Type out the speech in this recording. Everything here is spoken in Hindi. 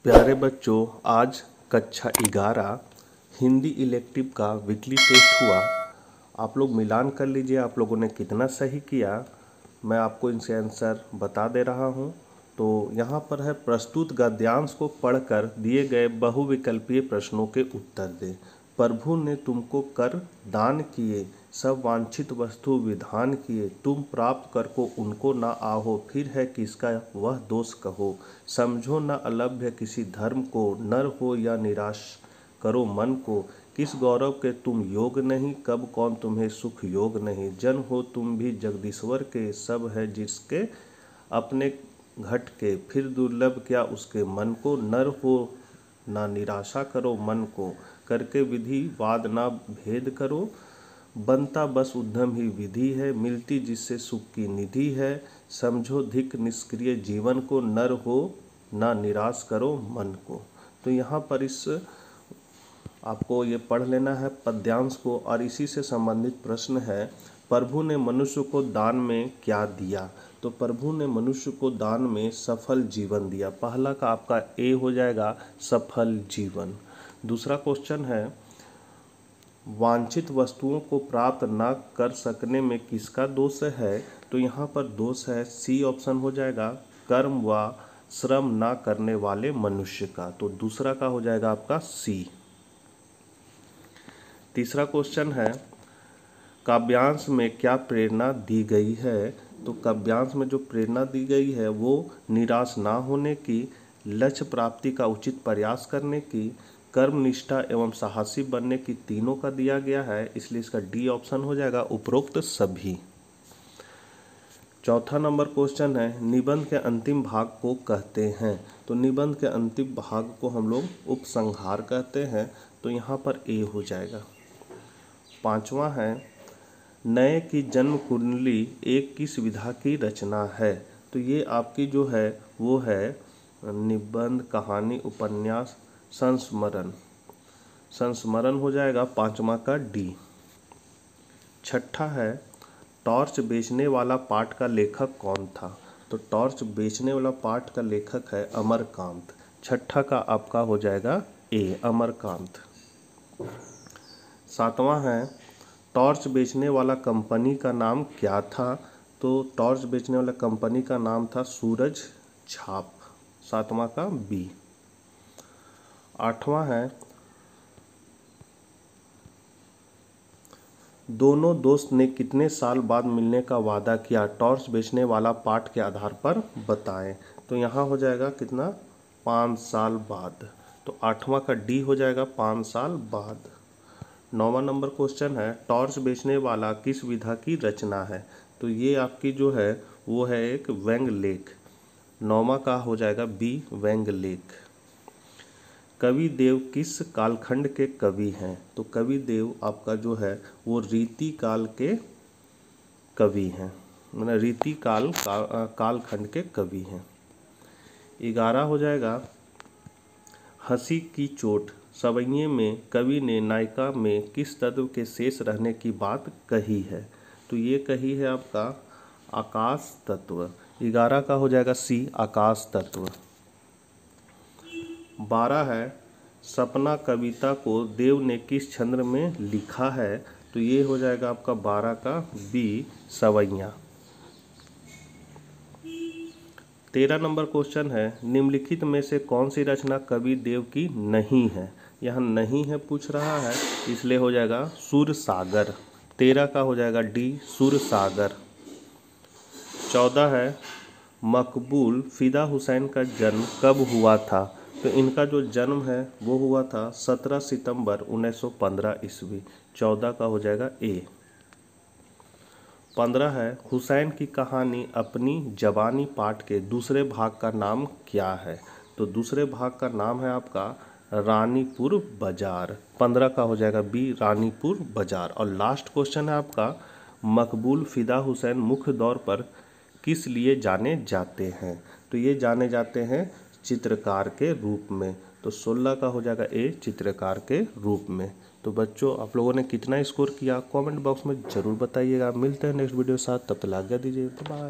प्यारे बच्चों, आज कक्षा 11 हिंदी इलेक्टिव का वीकली टेस्ट हुआ। आप लोग मिलान कर लीजिए, आप लोगों ने कितना सही किया। मैं आपको इनसे आंसर बता दे रहा हूं। तो यहाँ पर है, प्रस्तुत गद्यांश को पढ़कर दिए गए बहुविकल्पीय प्रश्नों के उत्तर दें। प्रभु ने तुमको कर दान किए, सब वांछित वस्तु विधान किए, तुम प्राप्त कर को उनको न आहो, फिर है किसका वह दोष कहो। समझो न अलभ्य किसी धर्म को, नर हो या निराश करो मन को। किस गौरव के तुम योग नहीं, कब कौन तुम्हें सुख योग नहीं। जन हो तुम भी जगदीश्वर के, सब है जिसके अपने घट के, फिर दुर्लभ क्या उसके मन को। नर हो ना निराशा करो मन को, करके विधि वाद ना भेद करो। बनता बस उद्यम ही विधि है, मिलती जिससे सुख की निधि है। समझो धिक निष्क्रिय जीवन को, नर हो ना निराश करो मन को। तो यहाँ पर इस आपको ये पढ़ लेना है पद्यांश को, और इसी से संबंधित प्रश्न है, प्रभु ने मनुष्य को दान में क्या दिया। तो प्रभु ने मनुष्य को दान में सफल जीवन दिया। पहला का आपका ए हो जाएगा सफल जीवन। दूसरा क्वेश्चन है, वांछित वस्तुओं को प्राप्त न कर सकने में किसका दोष है। तो यहाँ पर दोष है सी ऑप्शन हो जाएगा, कर्म व श्रम ना करने वाले मनुष्य का। तो दूसरा का हो जाएगा आपका सी। तीसरा क्वेश्चन है, काव्यांश में क्या प्रेरणा दी गई है। तो काव्यांश में जो प्रेरणा दी गई है वो निराश ना होने की, लक्ष्य प्राप्ति का उचित प्रयास करने की, कर्मनिष्ठा एवं साहसी बनने की, तीनों का दिया गया है, इसलिए इसका डी ऑप्शन हो जाएगा उपरोक्त सभी। चौथा नंबर क्वेश्चन है, निबंध के अंतिम भाग को कहते हैं। तो निबंध के अंतिम भाग को हम लोग उपसंहार कहते हैं। तो यहाँ पर ए हो जाएगा। पांचवा है, नए की जन्म कुंडली एक किस विधा की रचना है। तो ये आपकी जो है वो है निबंध, कहानी, उपन्यास, संस्मरण। संस्मरण हो जाएगा पांचवा का डी। छठा है, टॉर्च बेचने वाला पाठ का लेखक कौन था। तो टॉर्च बेचने वाला पाठ का लेखक है अमरकांत। छठा का आपका हो जाएगा ए अमरकांत। सातवां है, टॉर्च बेचने वाला कंपनी का नाम क्या था। तो टॉर्च बेचने वाला कंपनी का नाम था सूरज छाप। सातवां का बी। आठवां है, दोनों दोस्त ने कितने साल बाद मिलने का वादा किया, टॉर्च बेचने वाला पाठ के आधार पर बताएं। तो यहाँ हो जाएगा कितना, 5 साल बाद। तो आठवां का डी हो जाएगा 5 साल बाद। 9वां नंबर क्वेश्चन है, टॉर्च बेचने वाला किस विधा की रचना है। तो ये आपकी जो है वो है एक व्यंग लेख। 9वां का हो जाएगा बी व्यंग लेख। कवि देव किस कालखंड के कवि हैं। तो कवि देव आपका जो है वो रीति काल के कवि हैं, मतलब रीति कालखंड के कवि हैं। 11 हो जाएगा, हंसी की चोट सवैये में कवि ने नायिका में किस तत्व के शेष रहने की बात कही है। तो ये कही है आपका आकाश तत्व। 11 का हो जाएगा सी आकाश तत्व। 12 है, सपना कविता को देव ने किस छंद में लिखा है। तो ये हो जाएगा आपका 12 का बी सवैया। 13 नंबर क्वेश्चन है, निम्नलिखित में से कौन सी रचना कवि देव की नहीं है। यहाँ नहीं है पूछ रहा है, इसलिए हो जाएगा सुर सागर। 13 का हो जाएगा डी सुर सागर। 14 है, मकबूल फिदा हुसैन का जन्म कब हुआ था। तो इनका जो जन्म है वो हुआ था 17 सितंबर 1915 ईस्वी। 14 का हो जाएगा ए। 15 है, हुसैन की कहानी अपनी जवानी पाठ के दूसरे भाग का नाम क्या है। तो दूसरे भाग का नाम है आपका रानीपुर बाजार। 15 का हो जाएगा बी रानीपुर बाजार। और लास्ट क्वेश्चन है आपका, मकबूल फिदा हुसैन मुख्य तौर पर किस लिए जाने जाते हैं। तो ये जाने जाते हैं चित्रकार के रूप में। तो 16 का हो जाएगा ए चित्रकार के रूप में। तो बच्चों, आप लोगों ने कितना स्कोर किया कमेंट बॉक्स में ज़रूर बताइएगा। मिलते हैं नेक्स्ट वीडियो के साथ, तब तक आज्ञा दीजिए, बाय।